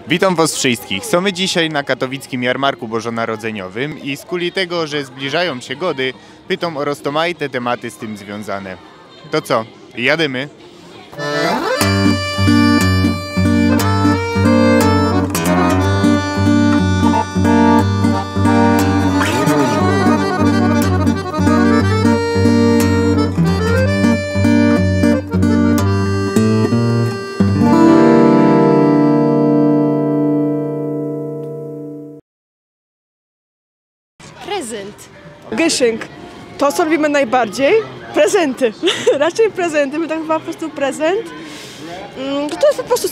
Witam was wszystkich. Są my dzisiaj na katowickim jarmarku bożonarodzeniowym i z kuli tego, że zbliżają się gody, pytam o rozmaite tematy z tym związane. To co, jadymy? Prezent. Geschenk. To, co robimy najbardziej, prezenty. Raczej prezenty, my tak chyba po prostu prezent. To jest po prostu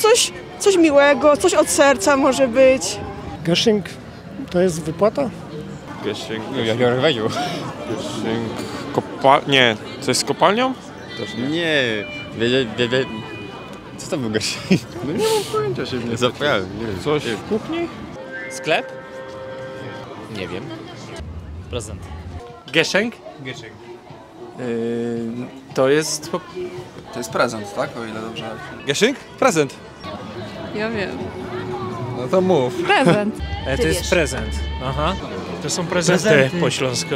coś miłego, coś od serca może być. Geschenk to jest wypłata? Geschenk, jak powiedział. Geschenk, nie, coś z kopalnią? Też nie. Co to był Geschenk? No nie mam pojęcia, się nie zapomniałem. Coś w kuchni? Sklep? Nie wiem. Prezent. Geschenk? Geschenk. To jest... To jest prezent, tak? O ile dobrze... Geschenk? Prezent. Ja wiem. No to mów. Prezent. To jest prezent. Aha. To są prezenty po śląsku.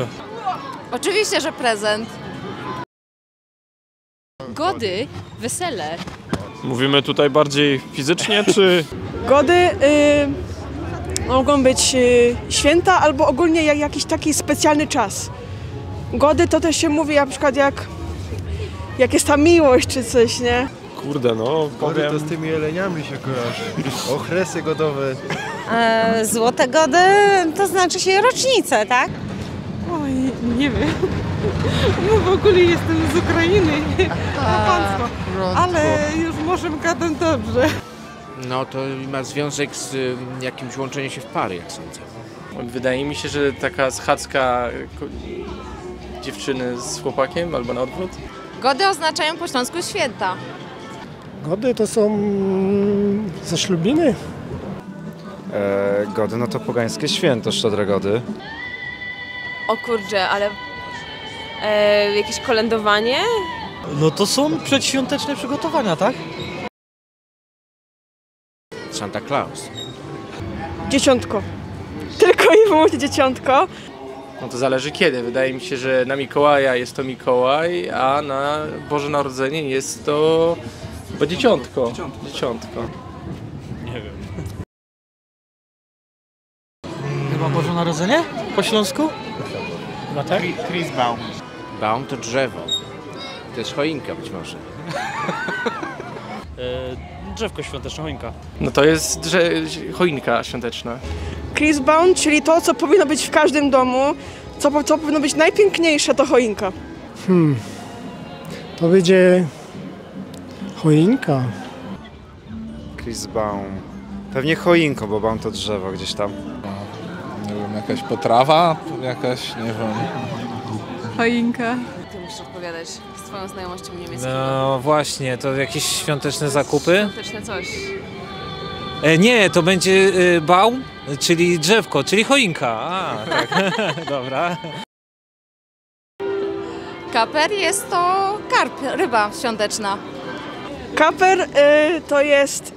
Oczywiście, że prezent. Gody, wesele. Mówimy tutaj bardziej fizycznie, czy... Gody mogą być święta albo ogólnie jakiś taki specjalny czas. Gody to też się mówi na przykład jak jest ta miłość czy coś, nie? Kurde, no powiem... To z tymi jeleniami się kojarzy. Okresy godowe. Złote gody to znaczy się rocznice, tak? Oj, nie wiem. No w ogóle jestem z Ukrainy. Ale już może gadam dobrze. No to ma związek z jakimś łączeniem się w pary, jak sądzę. Wydaje mi się, że taka schadzka dziewczyny z chłopakiem albo na odwrót. Gody oznaczają po śląsku święta. Gody to są zaślubiny? Gody, no to pogańskie święto, szczodre gody. O kurczę, ale jakieś kolędowanie? No to są przedświąteczne przygotowania, tak? Santa Claus. Dzieciątko. Tylko i wyłącznie dzieciątko. No to zależy kiedy. Wydaje mi się, że na Mikołaja jest to Mikołaj, a na Boże Narodzenie jest to chyba dzieciątko. Dzieciątko. Nie wiem. Chyba Boże Narodzenie? Po śląsku? Chyba tak? Chris Baum. Baum to drzewo. To jest choinka być może. Drzewko świąteczne, choinka. No to jest choinka świąteczna. Christbaum, czyli to, co powinno być w każdym domu, co powinno być najpiękniejsze, to choinka. To będzie choinka. Chris Baum. Pewnie choinko, bo Baum to drzewo gdzieś tam. Nie wiem, jakaś potrawa? Jakaś, nie wiem... Choinka. Ty musisz odpowiadać z twoją znajomością niemiecką. No właśnie, to jakieś świąteczne zakupy? Świąteczne coś. Nie, to będzie baum, czyli drzewko, czyli choinka. A, tak. Dobra. Kaper jest to karp, ryba świąteczna. Kaper to jest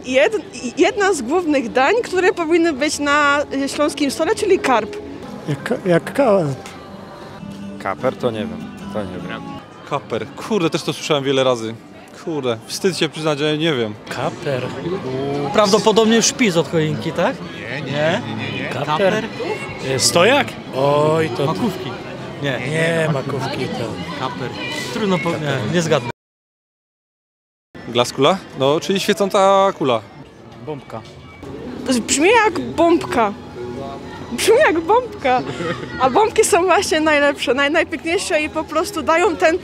jedna z głównych dań, które powinny być na śląskim stole, czyli karp. Jak karp. Kaper to nie wiem. To nie wiem. Kaper. Kurde, też to słyszałem wiele razy. Kurde, wstyd się przyznać, że nie wiem. Kaper. Prawdopodobnie szpic od choinki, tak? Nie. Kaper. Stojak? Oj, to... Makówki. Nie, makówki to... Kaper. Trudno nie zgadnę. Glaskula? No, czyli świecąca kula. Bombka. To brzmi jak bombka. Brzmi jak bombka. A bombki są właśnie najlepsze, najpiękniejsze i po prostu dają ten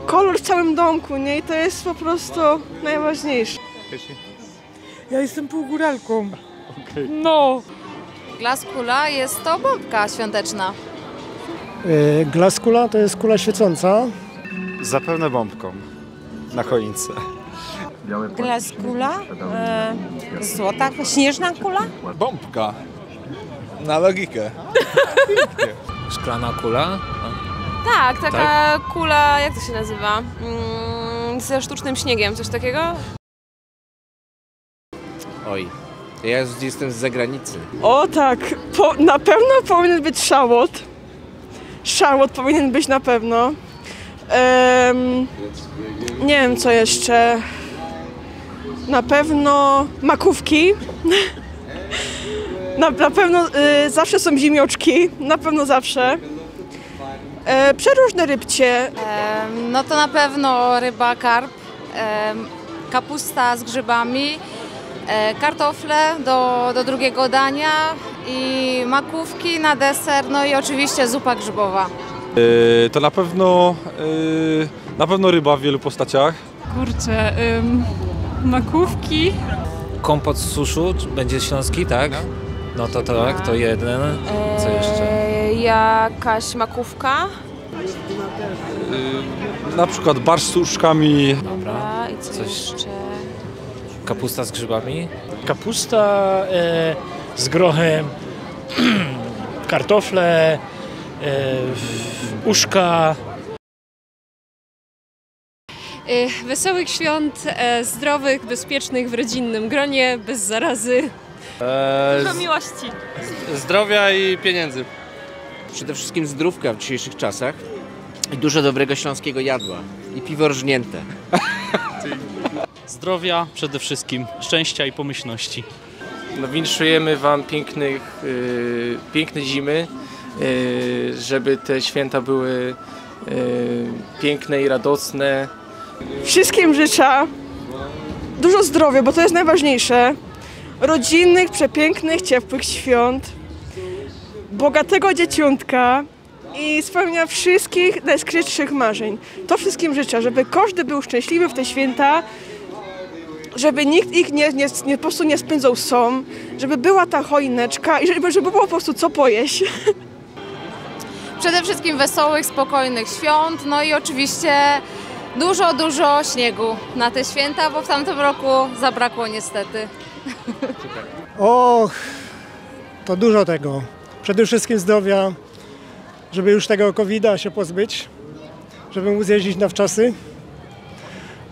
kolor w całym domku, nie? I to jest po prostu najważniejsze. Ja jestem półgóralką. Okay. No. Glaskula jest to bombka świąteczna. Glaskula to jest kula świecąca. Zapewne bombką. Na choince. Glaskula? Złota? Śnieżna kula? Bombka. Na logikę. Szklana kula? Tak, taka kula, jak to się nazywa? Ze sztucznym śniegiem, coś takiego? Oj, Ja jestem z zagranicy. O tak, na pewno powinien być szałot. Szałot powinien być na pewno. Nie wiem co jeszcze. Na pewno makówki. Na pewno zawsze są zimioczki. Na pewno zawsze. Przeróżne rybcie. No to na pewno ryba, karp, kapusta z grzybami, kartofle do drugiego dania i makówki na deser, no i oczywiście zupa grzybowa. To na pewno ryba w wielu postaciach. Kurczę, makówki. Kompot z suszu będzie śląski, tak? No to tak, to jeden. Co jeszcze? Jakaś makówka. Na przykład barszcz z uszkami. Dobra, i co jeszcze? Kapusta z grzybami. Kapusta z grochem, kartofle, uszka. Wesołych świąt, zdrowych, bezpiecznych, w rodzinnym gronie, bez zarazy. Dużo miłości. Zdrowia i pieniędzy. Przede wszystkim zdrówka w dzisiejszych czasach i dużo dobrego śląskiego jadła. I piwo rżnięte. Zdrowia przede wszystkim, szczęścia i pomyślności. No, winszujemy Wam piękne zimy, żeby te święta były piękne i radosne. Wszystkim życzę dużo zdrowia, bo to jest najważniejsze. Rodzinnych, przepięknych, ciepłych świąt. Bogatego dzieciątka i spełnienia wszystkich najskrytszych marzeń. To wszystkim życzę, żeby każdy był szczęśliwy w te święta, żeby nikt ich po prostu nie spędzał sam, żeby była ta choineczka i żeby było po prostu co pojeść. Przede wszystkim wesołych, spokojnych świąt, no i oczywiście dużo śniegu na te święta, bo w tamtym roku zabrakło niestety. Och, to dużo tego. Przede wszystkim zdrowia, żeby już tego COVID-a się pozbyć, żeby móc jeździć na wczasy.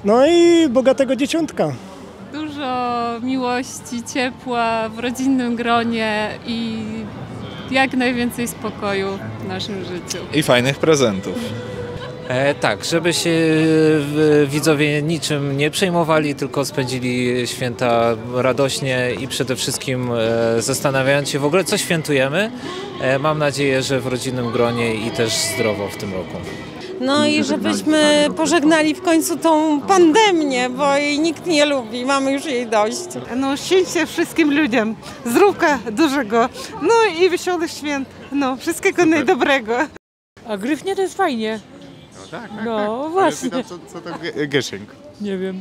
No i bogatego dzieciątka. Dużo miłości, ciepła w rodzinnym gronie i jak najwięcej spokoju w naszym życiu. I fajnych prezentów. Tak, żeby się widzowie niczym nie przejmowali, tylko spędzili święta radośnie i przede wszystkim zastanawiając się w ogóle, co świętujemy. Mam nadzieję, że w rodzinnym gronie i też zdrowo w tym roku. No i żebyśmy pożegnali w końcu tą pandemię, bo jej nikt nie lubi, mamy już jej dość. No szczęścia wszystkim ludziom, zdrówka dużego, no i wesołych świąt, no wszystkiego najdobrego. A gryfnie to jest fajnie. No tak, No tak. właśnie. Ale pytam, co to Geszynk? Nie wiem.